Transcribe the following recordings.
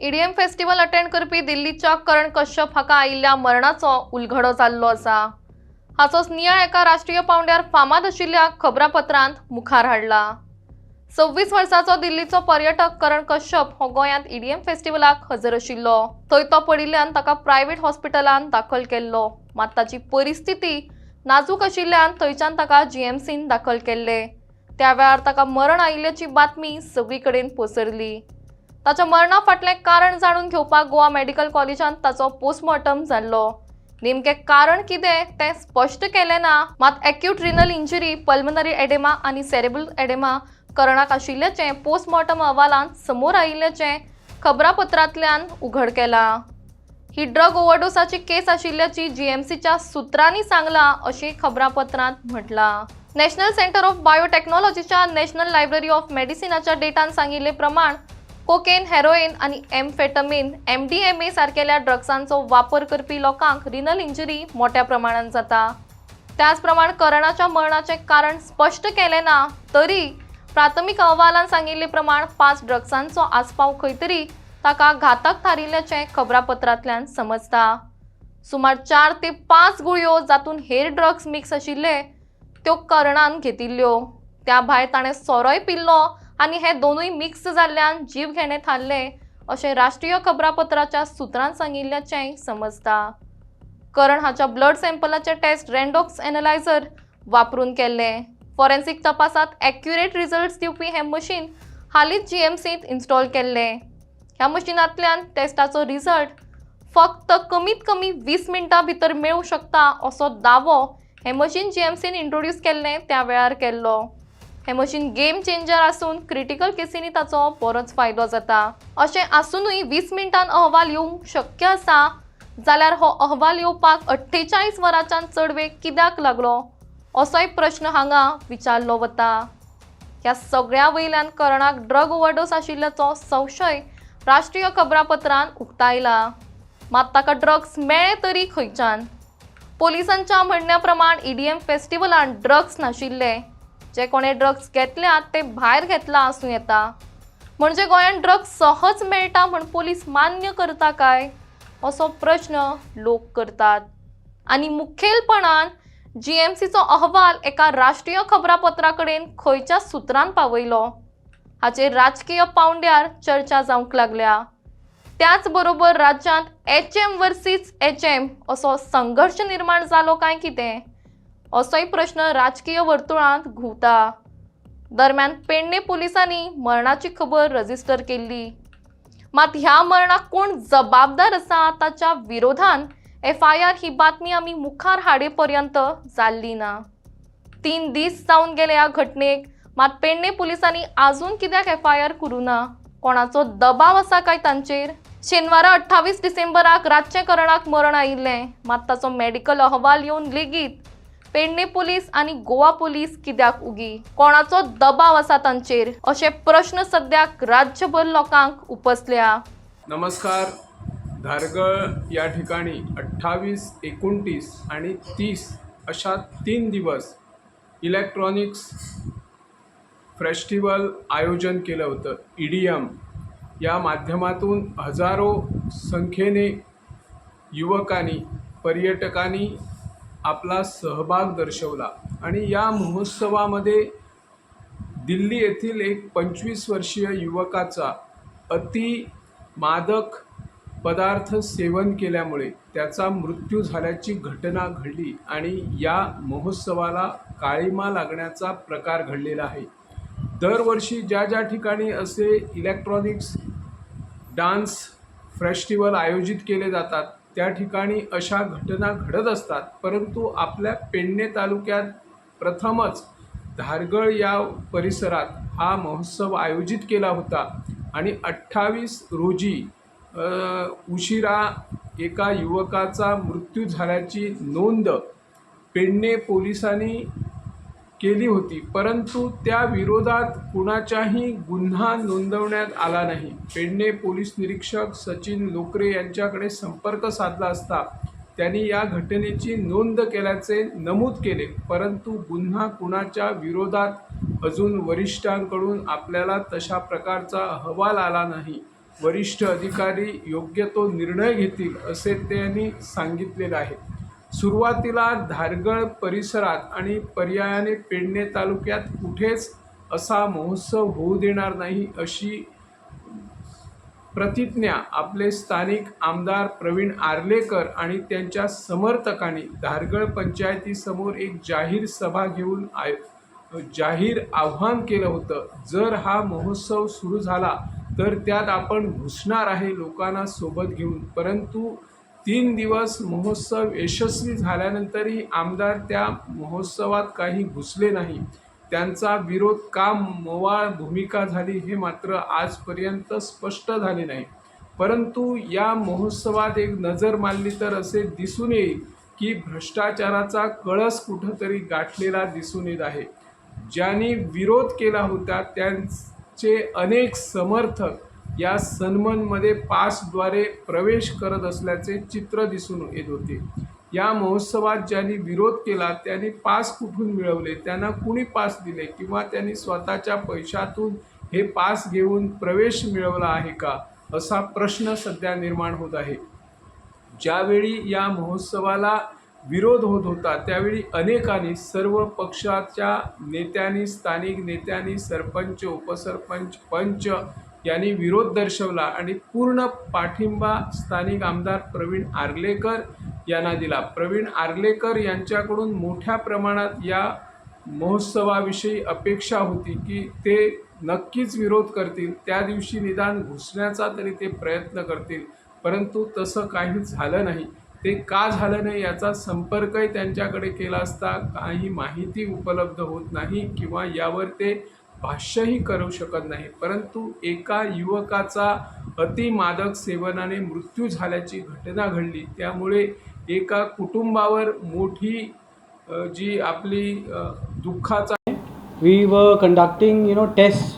Idioms festival attend करपी दिल्लीच्या करण कश्यप हाका आयिल्ल्या मरणाचो उलगडो जाल्लो आसा। हाचोच नियाळ एका राष्ट्रीय पावंड्यार फामाद आशिल्ल्या खबरापत्रांत मुखार हाडला। 26 वर्साचो दिल्लीचो पर्यटक करण कश्यप हो गोंयांत ईडीएम फेस्टिवलाक हजर आशिल्लो। थंय तो पडिल्ल्यान ताका प्रायव्हेट हॉस्पिटलांत दाखल केल्लो, मात ताची परिस्थिती नाजूक आशिल्ल्यान थंयच्यान ताका जीएमसीन दाखल केल्ले। त्या वेळार ताका मरण आयिल्ल्याची बातमी सगळीकडेन पसरली। ताच्या मरणा फाटलें कारण जाणून घेवपाक गोवा मेडिकल कॉलेजांत ताचो पोस्टमॉर्टम जाल्लो। नेमकें कारण कितें तें स्पश्ट केलें ना, मात acute renal injury, pulmonary oedema आनी सेरेब्रल एडेमा करणाक आशिल्ल्याचें पोस्टमॉर्टम अहवालांत समोर आयिल्ल्याचें खबरापत्रांतल्यान उघड केलां। ही ड्रग ओव्हरडोसाची केस आशिल्ल्याची जीएमसीच्या सुत्रांनी सांगलां अशें खबरापत्रांत म्हटलां। नॅशनल सेंटर ऑफ बायोटेक्नॉलॉजीच्या नॅशनल लायब्ररी ऑफ मेडिसिनाच्या डेटान सांगिल्ले प्रमाण कोकेन, हेरोइन आणि एम्फेटामीन MDMA सारकेल्या ड्रग्सांचो वापर करपी लोकांक रिनल इंजरी मोठ्या प्रमाणात जाता। त्याच प्रमाण करणाच्या मरणाचे कारण स्पष्ट केले ना, तरी प्राथमिक अहवालान सांगिल्ले प्रमाण 5 ड्रग्सांचो आस्पाव खंय तरी ताका घातक थारिल्ल्याचें खबरापत्रांतल्यान समजता। सुमार 4 ते 5 गुळयो जातून हेर ड्रग्स मिक्स आशिल्ले त्यो करणान घेतिल्ल्यो। त्या भायर ताणें सोरोय पिल्लो आनी हे दोनूय मिक्स जाल्ल्यान जीव घेणे थारले अशें राष्ट्रीय खबरापत्राच्या सुत्रांत सांगिल्ल्याचें समजता। करण हाच्या ब्लड सॅम्पलाचे टेस्ट रॅन्डॉक्स एनालायझर वापरून केल्ले। फॉरेन्सिक तपासात एक्युरेट रिझल्ट्स दिवपी हे मशीन हालींच जीएमसींत इन्स्टॉल केल्ले। ह्या मशिनांतल्यान टेस्टाचो रिझल्ट फक्त कमीत कमी 20 मिनटां भितर मेळूं शकता असो दावो हे मशीन जीएमसीन इंट्रोड्यूस केल्ले त्या वेळार केल्लो। हे मशीन गेम चेंजर आसून क्रिटिकल केसींनी ताचो बरोच फायदो जाता। अशें आसूनय 20 मिनटांत अहवाल येवंक शक्य आसा जाल्यार हो अहवाल येवपाक 48 वरांच्यान चड वेळ कित्याक लागलो असोय प्रश्न हांगा विचारलो वता। ह्या सगळ्या वयल्यान करणाक ड्रग ओव्हरडोस आशिल्ल्याचो संशय राष्ट्रीय खबरापत्रांत उक्तायला, मात ताका ड्रग्स मेळ्ळे तरी खंयच्यान। पोलिसांच्या म्हणण्या प्रमाण ईडीएम फेस्टिवलांत ड्रग्स नाशिल्ले। जे कोणे ड्रग्स घेतल्यात ते भायर घेतला आसूं येता। म्हणजे गोंयांत ड्रग्स सहज मेळटा म्हण पोलीस मान्य करता काय असो प्रश्न लोक करतात। आनी मुखेलपणान जीएमसीचो अहवाल एका राष्ट्रीय खबरापत्रा कडेन खंयच्या सुत्रान पावयलो हाचेर राजकीय पावंड्यार चर्चा जावंक लागल्या। त्याच बरोबर राज्यांत HM वर्सीस HM असो संघर्श निर्माण जालो काय कितें असोय प्रश्न राजकीय वर्तुळांत घुंवता। दरम्यान पेडणे पोलिसांनी मरणाची खबर रजिस्टर केल्ली, मात ह्या मरणाक कोण जबाबदार आसा ताच्या विरोधान FIR ही बातमी आमी मुखार हाडे पर्यंत जाल्ली ना। 3 दीस जावन गेले ह्या घटनेक, मात पेडणे पोलिसांनी आजून कित्याक FIR करूं ना? कोणाचो दबाव आसा काय तांचेर? शेनवारा 28 डिसेंबराक रातचे करणाक मरण आयिल्लें, मात ताचो मेडिकल अहवाल येवन लेगीत पेडणे पोलीस आनी गोवा पोलीस कित्याक उगी? कोणाचो दबाव आसा तांचेर? अशे प्रश्न सद्याक राज्यभर लोकांक उपसल्या। नमस्कार। धारगळ या ठिकाणी 28, 29 आणि 30 अशा 3 दिवस इलेक्ट्रॉनिक्स फेस्टिवल आयोजन केलं होतं। ईडीएम या माध्यमातून हजारो संख्येने युवकांनी, पर्यटकांनी आपला सहभाग दर्शवला आणि या महोत्सवामध्ये दिल्ली येथील एक 25 वर्षीय युवकाचा अति मादक पदार्थ सेवन केल्यामुळे त्याचा मृत्यू झाल्याची घटना घडली आणि या महोत्सवाला काळिमा लागण्याचा प्रकार घडलेला आहे। दरवर्षी ज्या ठिकाणी असे इलेक्ट्रॉनिक्स डान्स फेस्टिवल आयोजित केले जातात त्या ठिकाणी अशा घटना घडत असतात, परंतु आपल्या पेडणे तालुक्यात प्रथमच धारगळ या परिसरात हा महोत्सव आयोजित केला होता आणि 28 रोजी उशिरा एका युवकाचा मृत्यू झाल्याची नोंद पेडणे पोलिसांनी केली होती, परंतु त्या विरोधात कुणाचाही गुन्हा नोंदवण्यात आला नाही। पेडणे पोलीस निरीक्षक सचिन लोकरे यांच्याकडे संपर्क साधला असता त्यांनी या घटनेची नोंद केल्याचे नमूद केले, परंतु गुन्हा कुणाच्या विरोधात अजून वरिष्ठांकडून आपल्याला तशा प्रकारचा अहवाल आला नाही। वरिष्ठ अधिकारी योग्य तो निर्णय घेतील असे त्यांनी सांगितलेलं आहे. सुरुवातीला धारगळ परिसरात आणि पर्यायाने पेडणे तालुक्यात कुठेच असा महोत्सव होऊ देणार नाही अशी प्रतिज्ञा आपले स्थानिक आमदार प्रवीण आर्लेकर आणि त्यांच्या समर्थकांनी धारगळ पंचायतीसमोर एक जाहीर सभा घेऊन जाहीर आव्हान केलं होतं. जर हा महोत्सव सुरू झाला तर त्यात आपण घुसणार आहे लोकांना सोबत घेऊन. परंतु 3 दिवस महोत्सव यशस्वी झाल्यानंतरही आमदार त्या महोत्सवात काही घुसले नाही. त्यांचा विरोध का मवाळ भूमिका झाली हे मात्र आजपर्यंत स्पष्ट झाले नाही. परंतु या महोत्सवात एक नजर मारली तर असे दिसून येईल की भ्रष्टाचाराचा कळस कुठंतरी गाठलेला दिसून येत आहे. ज्यांनी विरोध केला होता त्यांचे अनेक समर्थक या सन्मानमध्ये पासद्वारे प्रवेश करत असल्याचे चित्र दिसून येत होते. या महोत्सवात ज्यांनी विरोध केला त्यांनी पास कुठून मिळवले, त्यांना कुणी पास दिले किंवा त्यांनी स्वतःच्या पैशातून हे पास घेऊन प्रवेश मिळवला आहे का, असा प्रश्न सध्या निर्माण होत आहे. ज्यावेळी या महोत्सवाला विरोध होत होता त्यावेळी अनेकांनी, सर्व पक्षाच्या नेत्यांनी, स्थानिक नेत्यांनी, सरपंच, उपसरपंच, पंच यांनी विरोध दर्शवला आणि पूर्ण पाठिंबा स्थानिक आमदार प्रवीण आर्लेकर यांना दिला. प्रवीण आर्लेकर यांच्याकडून मोठ्या प्रमाणात या महोत्सवाविषयी अपेक्षा होती की ते नक्कीच विरोध करतील, त्या दिवशी निदान घुसण्याचा तरी ते प्रयत्न करतील. परंतु तसं काहीच झालं नाही. ते का झालं नाही याचा संपर्कही त्यांच्याकडे केला असता काही माहिती उपलब्ध होत नाही किंवा यावर ते भाष्यही करू शकत नाही. परंतु एका युवकाचा अतिमादक सेवनाने मृत्यू झाल्याची घटना घडली. त्यामुळे एका कुटुंबावर मोठी जी आपली दुःखाचा We were conducting tests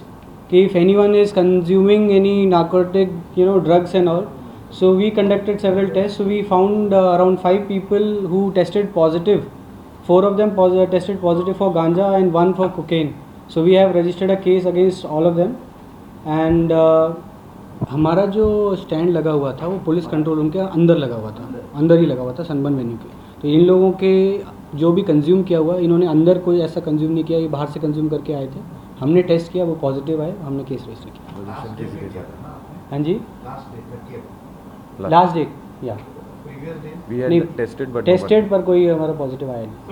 if anyone is consuming any narcotic drugs and all. So we conducted several tests. So we found around 5 people who tested positive. 4 of them tested positive for ganja and 1 for cocaine. So we have registered a case against all of them. And हमारा जो stand लगा हुआ था वो police control room के अंदर लगा हुआ था, अंदर ही लगा हुआ था सनबर्न वेन्यू के. तो इन लोगों के जो भी कंज्यूम किया हुआ, इन्होंने अंदर कोई ऐसा कंज्यूम नहीं किया, ये बाहर से कंज्यूम करके आए थे. हमने टेस्ट किया, वो पॉजिटिव आए, हमने केस रजिस्टर किया. हाँ जी, लास्ट डेट या We had tested but tested पर कोई हमारा पॉजिटिव आया नहीं.